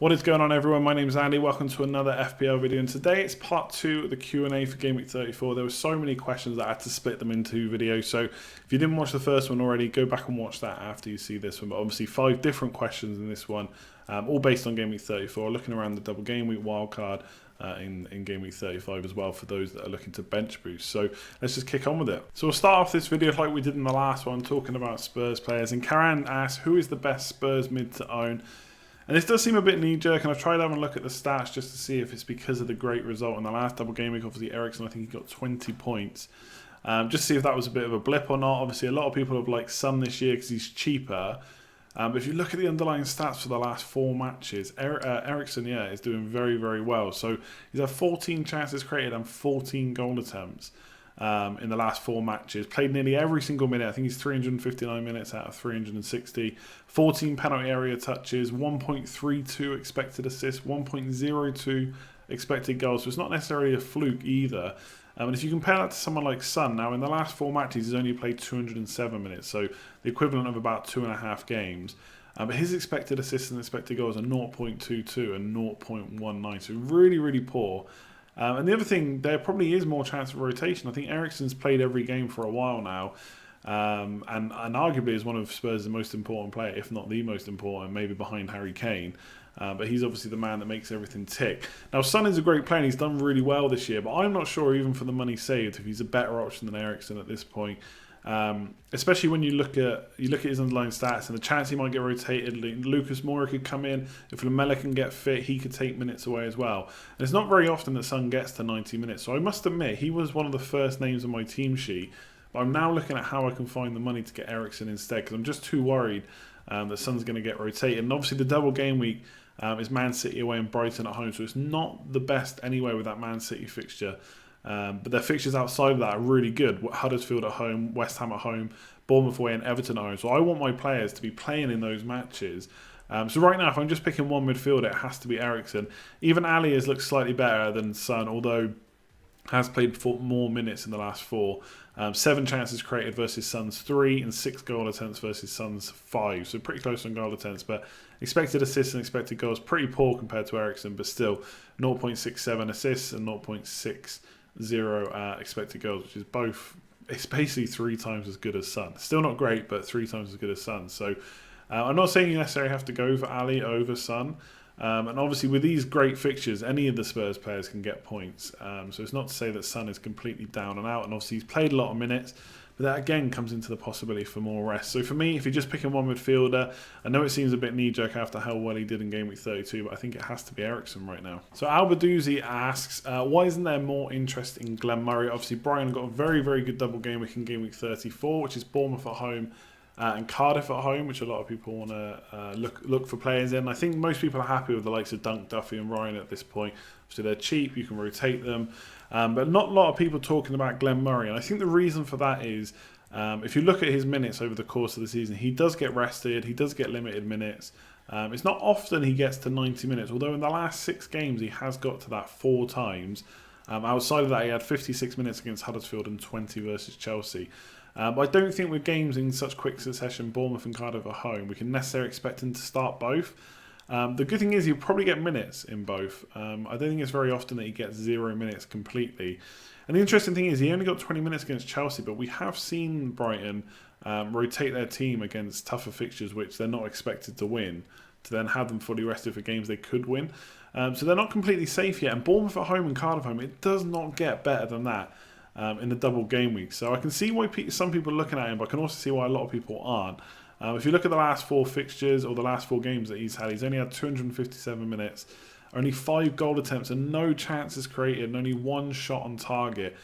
What is going on, everyone? My name is Andy. Welcome to another FPL video, and today it's part 2 of the Q&A for Game Week 34. There were so many questions that I had to split them into videos, so if you didn't watch the first one already, go back and watch that after you see this one. But obviously 5 different questions in this one, all based on Game Week 34, looking around the Double Gameweek wildcard in Game Week 35 as well for those that are looking to bench boost. So let's just kick on with it. So we'll start off this video like we did in the last one, talking about Spurs players. And Karan asks, who is the best Spurs mid to own? And this does seem a bit knee-jerk, and I've tried having a look at the stats just to see if it's because of the great result in the last Double Game Week. Obviously, Eriksen, I think he got 20 points. Just to see if that was a bit of a blip or not. Obviously, a lot of people have liked Son this year because he's cheaper. But if you look at the underlying stats for the last 4 matches, Eriksen, is doing very, very well. So he's had 14 chances created and 14 goal attempts in the last 4 matches. Played nearly every single minute. I think he's 359 minutes out of 360. 14 penalty area touches, 1.32 expected assists, 1.02 expected goals. So it's not necessarily a fluke either. And if you compare that to someone like Son, now in the last 4 matches, he's only played 207 minutes. So the equivalent of about 2.5 games. But his expected assists and expected goals are 0.22 and 0.19. So really, really poor. And the other thing, there probably is more chance of rotation. I think Eriksen's played every game for a while now, and arguably is one of Spurs' most important player, if not the most important, maybe behind Harry Kane. But he's obviously the man that makes everything tick. Now, Son is a great player and he's done really well this year, but I'm not sure, even for the money saved, if he's a better option than Eriksen at this point. Especially when you look at his underlying stats and the chance he might get rotated. Lucas Moura could come in. If Lamela can get fit, he could take minutes away as well. And it's not very often that Son gets to 90 minutes. So I must admit, he was one of the first names on my team sheet. But I'm now looking at how I can find the money to get Eriksen instead, because I'm just too worried that Son's going to get rotated. And obviously the double game week is Man City away and Brighton at home. So it's not the best anyway with that Man City fixture. But their fixtures outside of that are really good. Huddersfield at home, West Ham at home, Bournemouth away and Everton at home. So I want my players to be playing in those matches. So right now, if I'm just picking one midfielder, it has to be Eriksen. Even Alli has looked slightly better than Son, although has played for more minutes in the last 4. 7 chances created versus Son's 3 and 6 goal attempts versus Son's 5. So pretty close on goal attempts, but expected assists and expected goals pretty poor compared to Eriksen, but still 0.67 assists and 0.60 expected goals, which is it's basically 3 times as good as Son. Still not great, but 3 times as good as Son. So I'm not saying you necessarily have to go for Alli over Son. And obviously with these great fixtures, any of the Spurs players can get points. So it's not to say that Son is completely down and out. And obviously he's played a lot of minutes, but that again comes into the possibility for more rest. So for me, if you're just picking one midfielder, I know it seems a bit knee-jerk after how well he did in Game Week 32, but I think it has to be Eriksen right now. So Albaduzzi asks, why isn't there more interest in Glenn Murray? Obviously Brighton got a very, very good double game week in Game Week 34, which is Bournemouth at home and Cardiff at home, which a lot of people want to look for players in. I think most people are happy with the likes of Dunk, Duffy and Ryan at this point. So they're cheap, you can rotate them. But not a lot of people talking about Glenn Murray. And I think the reason for that is, if you look at his minutes over the course of the season, he does get rested, he does get limited minutes. It's not often he gets to 90 minutes, although in the last 6 games he has got to that 4 times. Outside of that, he had 56 minutes against Huddersfield and 20 versus Chelsea. But I don't think with games in such quick succession, Bournemouth and Cardiff at home, we can necessarily expect him to start both. The good thing is he'll probably get minutes in both. I don't think it's very often that he gets 0 minutes completely. And the interesting thing is he only got 20 minutes against Chelsea, but we have seen Brighton rotate their team against tougher fixtures which they're not expected to win, to then have them fully rested for games they could win. So they're not completely safe yet. And Bournemouth at home and Cardiff at home, it does not get better than that. In the double game week. So I can see why some people are looking at him, but I can also see why a lot of people aren't. If you look at the last 4 fixtures or the last 4 games that he's had, he's only had 257 minutes, only 5 goal attempts and no chances created and only 1 shot on target.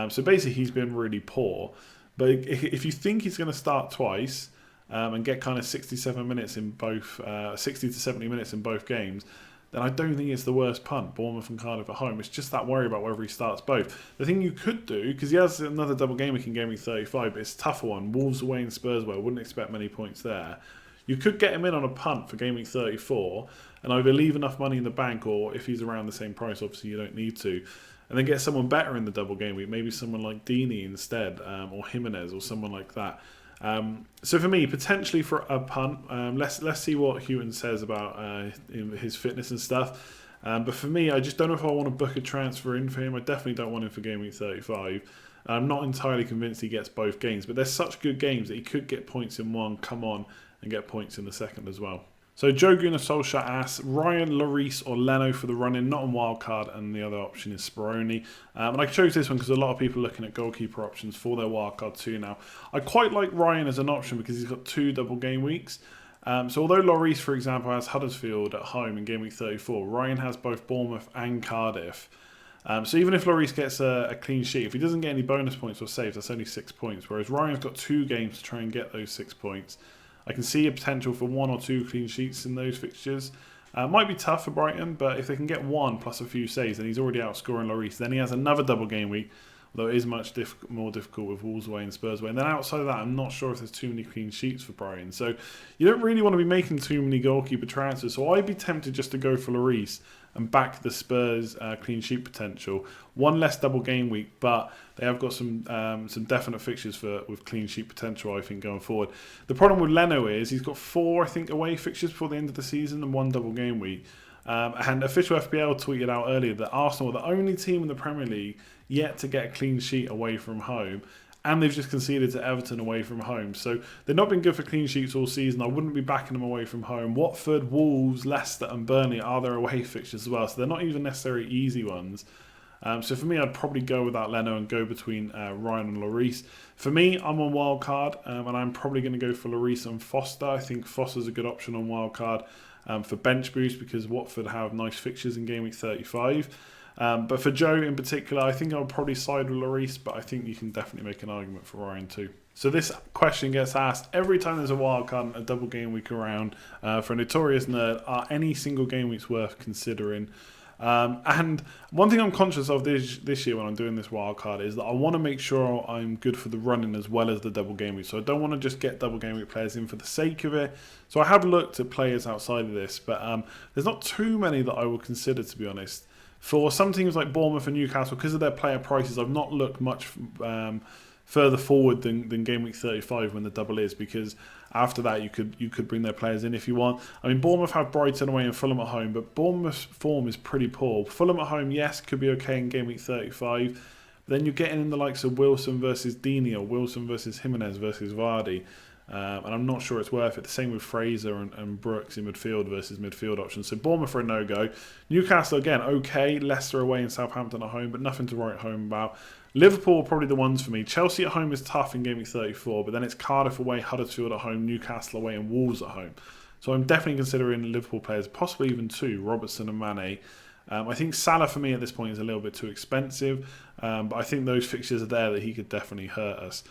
So basically he's been really poor. But if you think he's going to start twice and get kind of 67 minutes in both, 60 to 70 minutes in both games, then I don't think it's the worst punt, Bournemouth and Cardiff at home. It's just that worry about whether he starts both. The thing you could do, because he has another double game week in Game Week 35, but it's a tougher one. Wolves away and Spurs away, wouldn't expect many points there. You could get him in on a punt for Game Week 34 and either leave enough money in the bank, or if he's around the same price, obviously you don't need to, and then get someone better in the double game week, maybe someone like Deeney instead, or Jimenez or someone like that. So for me, potentially for a punt, let's see what Houghton says about his fitness and stuff. But for me, I just don't know if I want to book a transfer in for him. I definitely don't want him for game week 35. I'm not entirely convinced he gets both games, but there's such good games that he could get points in one, come on, and get points in the second as well. So Joe Gunnar Solskjaer asks, Ryan, Lloris or Leno for the run-in, not on wildcard, and the other option is Speroni. And I chose this one because a lot of people are looking at goalkeeper options for their wildcard too now. I quite like Ryan as an option because he's got 2 double game weeks. So although Lloris, for example, has Huddersfield at home in game week 34, Ryan has both Bournemouth and Cardiff. So even if Lloris gets a clean sheet, if he doesn't get any bonus points or saves, that's only 6 points. Whereas Ryan's got 2 games to try and get those 6 points. I can see a potential for 1 or 2 clean sheets in those fixtures. Might be tough for Brighton, but if they can get 1 plus a few saves, then he's already outscoring Lloris. Then he has another double game week, although it is much more difficult with Wolves away and Spurs away. And then outside of that, I'm not sure if there's too many clean sheets for Brighton. So you don't really want to be making too many goalkeeper transfers. So I'd be tempted just to go for Lloris and back the Spurs clean sheet potential. 1 less double game week, but they have got some definite fixtures with clean sheet potential, I think, going forward. The problem with Leno is he's got 4, I think, away fixtures before the end of the season and 1 double game week. And official FPL tweeted out earlier that Arsenal are the only team in the Premier League yet to get a clean sheet away from home. And they've just conceded to Everton away from home. So they've not been good for clean sheets all season. I wouldn't be backing them away from home. Watford, Wolves, Leicester and Burnley are their away fixtures as well. So they're not even necessarily easy ones. So for me, I'd probably go without Leno and go between Ryan and Lloris. For me, I'm on wildcard and I'm probably going to go for Lloris and Foster. I think Foster's a good option on wildcard for bench boost because Watford have nice fixtures in game week 35. But for Joe in particular, I think I'll probably side with Lloris, but I think you can definitely make an argument for Ryan too. So this question gets asked every time there's a wildcard and a double game week around. For a notorious nerd, are any single game weeks worth considering? And one thing I'm conscious of this year when I'm doing this wildcard is that I want to make sure I'm good for the running as well as the double game week. So I don't want to just get double game week players in for the sake of it. So I have looked at players outside of this, but there's not too many that I would consider, to be honest. For some teams like Bournemouth and Newcastle, because of their player prices, I've not looked much further forward than game week 35 when the double is, because after that you could bring their players in if you want. I mean, Bournemouth have Brighton away and Fulham at home, but Bournemouth's form is pretty poor. Fulham at home, yes, could be okay in game week 35. But then you're getting in the likes of Wilson versus Dini or Wilson versus Jimenez versus Vardy. And I'm not sure it's worth it. The same with Fraser and Brooks in midfield versus midfield options. So Bournemouth are a no-go. Newcastle, again, okay. Leicester away and Southampton at home, but nothing to write home about. Liverpool are probably the ones for me. Chelsea at home is tough in game week 34, but then it's Cardiff away, Huddersfield at home, Newcastle away and Wolves at home. So I'm definitely considering Liverpool players, possibly even 2, Robertson and Mane. I think Salah for me at this point is a little bit too expensive, but I think those fixtures are there that he could definitely hurt us.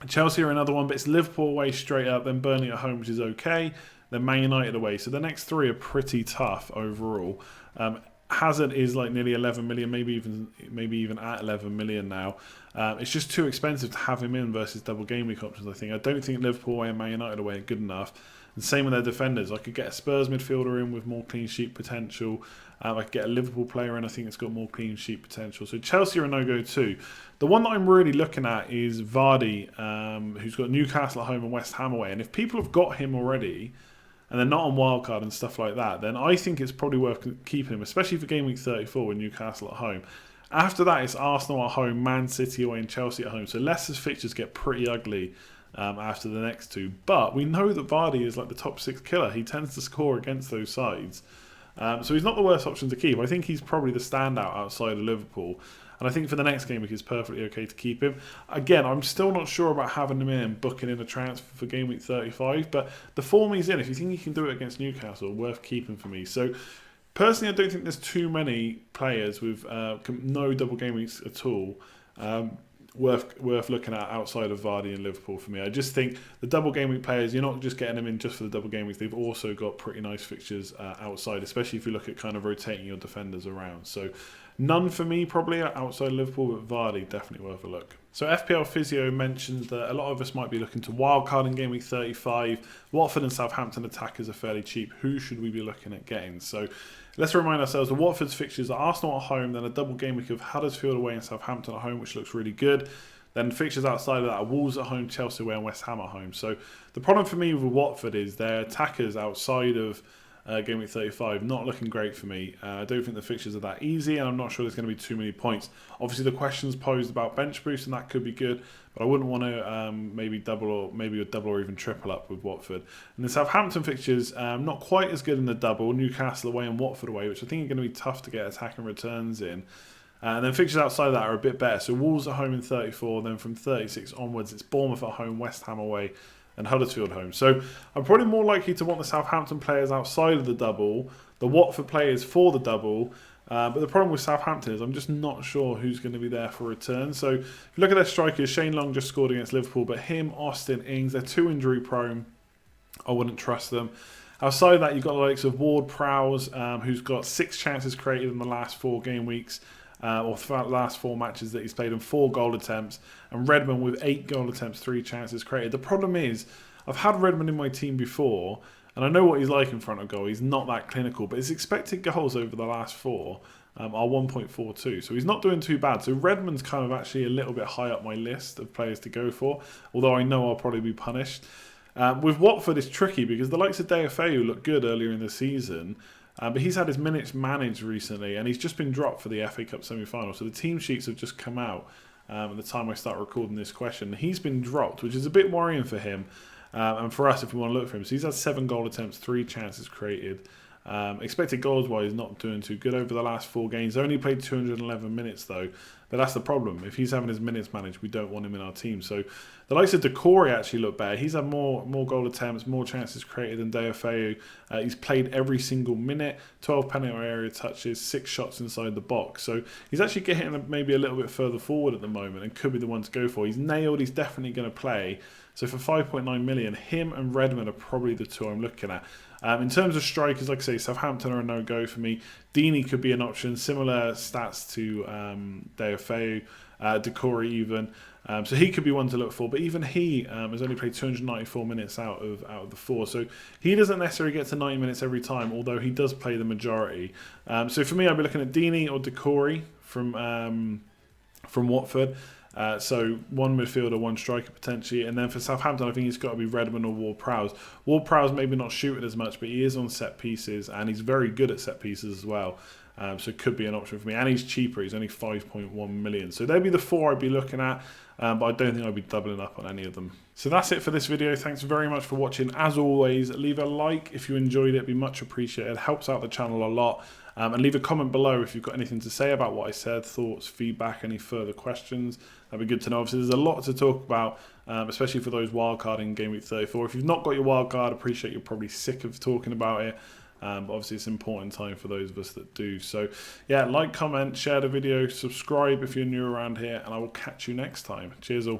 Chelsea are another one, but it's Liverpool away straight up, then Burnley at home, which is okay, then Man United away. So the next 3 are pretty tough overall. Hazard is like nearly 11 million, maybe even at 11 million now. It's just too expensive to have him in versus double game week options, I think. I don't think Liverpool away and Man United away are good enough. And same with their defenders. I could get a Spurs midfielder in with more clean sheet potential. I could get a Liverpool player in, I think it's got more clean sheet potential. So Chelsea are a no-go too. The one that I'm really looking at is Vardy, who's got Newcastle at home and West Ham away. And if people have got him already, and they're not on wildcard and stuff like that, then I think it's probably worth keeping him, especially for game week 34 with Newcastle at home. After that, it's Arsenal at home, Man City away and Chelsea at home. So Leicester's fixtures get pretty ugly after the next 2. But we know that Vardy is like the top 6 killer. He tends to score against those sides. So he's not the worst option to keep. I think he's probably the standout outside of Liverpool. And I think for the next game week, it's perfectly okay to keep him. Again, I'm still not sure about having him in and booking in a transfer for game week 35. But the form he's in, if you think he can do it against Newcastle, worth keeping for me. So personally, I don't think there's too many players with no double game weeks at all worth looking at outside of Vardy and Liverpool for me. I just think the double game week players, you're not just getting them in just for the double game weeks. They've also got pretty nice fixtures outside, especially if you look at kind of rotating your defenders around. So none for me probably outside Liverpool, but Vardy definitely worth a look. So FPL Physio mentions that a lot of us might be looking to wildcard in game week 35. Watford and Southampton attackers are fairly cheap. Who should we be looking at getting? So let's remind ourselves the Watford's fixtures are Arsenal at home, then a double game week of Huddersfield away and Southampton at home, which looks really good. Then fixtures outside of that are Wolves at home, Chelsea away and West Ham at home. So the problem for me with Watford is their attackers outside of Game Week 35 not looking great for me. I don't think the fixtures are that easy, and I'm not sure there's going to be too many points. Obviously, the questions posed about bench boost, and that could be good, but I wouldn't want to maybe double or even triple up with Watford. And the Southampton fixtures not quite as good in the double. Newcastle away and Watford away, which I think are going to be tough to get attacking returns in. And then fixtures outside of that are a bit better. So Wolves at home in 34, then from 36 onwards, it's Bournemouth at home, West Ham away, and Huddersfield home. So I'm probably more likely to want the Southampton players outside of the double, the Watford players for the double. But the problem with Southampton is I'm just not sure who's going to be there for return. So if you look at their strikers, Shane Long just scored against Liverpool, but him, Austin, Ings, they're too injury prone. I wouldn't trust them. Outside of that, you've got the likes of Ward-Prowse, who's got 6 chances created in the last 4 game weeks. Or the last 4 matches that he's played, and 4 goal attempts, and Redmond with 8 goal attempts, 3 chances created. The problem is, I've had Redmond in my team before, and I know what he's like in front of goal. He's not that clinical, but his expected goals over the last 4 are 1.42, so he's not doing too bad. So Redmond's kind of actually a little bit high up my list of players to go for, although I know I'll probably be punished. With Watford, it's tricky because the likes of Deulofeu looked good earlier in the season. But he's had his minutes managed recently, and he's just been dropped for the FA Cup semi-final. So the team sheets have just come out at the time I start recording this question. He's been dropped, which is a bit worrying for him and for us if we want to look for him. So he's had 7 goal attempts, 3 chances created. Expected goals-wise, not doing too good over the last 4 games. Only played 211 minutes though, but that's the problem. If he's having his minutes managed, we don't want him in our team. So the likes of Decore actually look better. He's had more goal attempts, more chances created than Deulofeu. He's played every single minute, 12 penalty area touches, 6 shots inside the box. So he's actually getting maybe a little bit further forward at the moment and could be the one to go for. He's nailed, he's definitely going to play. So for 5.9 million, him and Redmond are probably the 2 I'm looking at. In terms of strikers, like I say, Southampton are a no-go for me. Deeney could be an option, similar stats to Deulofeu, Decore even. So he could be one to look for, but even he has only played 294 minutes out of the 4. So he doesn't necessarily get to 90 minutes every time, although he does play the majority. So for me, I'd be looking at Deeney or Decore from Watford. So 1 midfielder, 1 striker potentially, and then for Southampton I think it's got to be Redmond or Ward-Prowse. Ward-Prowse maybe not shooting as much, but he is on set pieces and he's very good at set pieces as well. So it could be an option for me, and he's cheaper. He's only 5.1 million. So they'd be the 4 I'd be looking at, but I don't think I'd be doubling up on any of them. So that's it for this video. Thanks very much for watching. As always, leave a like if you enjoyed it. It'd be much appreciated. It helps out the channel a lot. And leave a comment below if you've got anything to say about what I said, thoughts, feedback, any further questions. That'd be good to know. Obviously, there's a lot to talk about, especially for those wildcarding Game Week 34. If you've not got your wildcard, I appreciate you're probably sick of talking about it. But obviously, it's an important time for those of us that do. So, yeah, like, comment, share the video, subscribe if you're new around here, and I will catch you next time. Cheers all.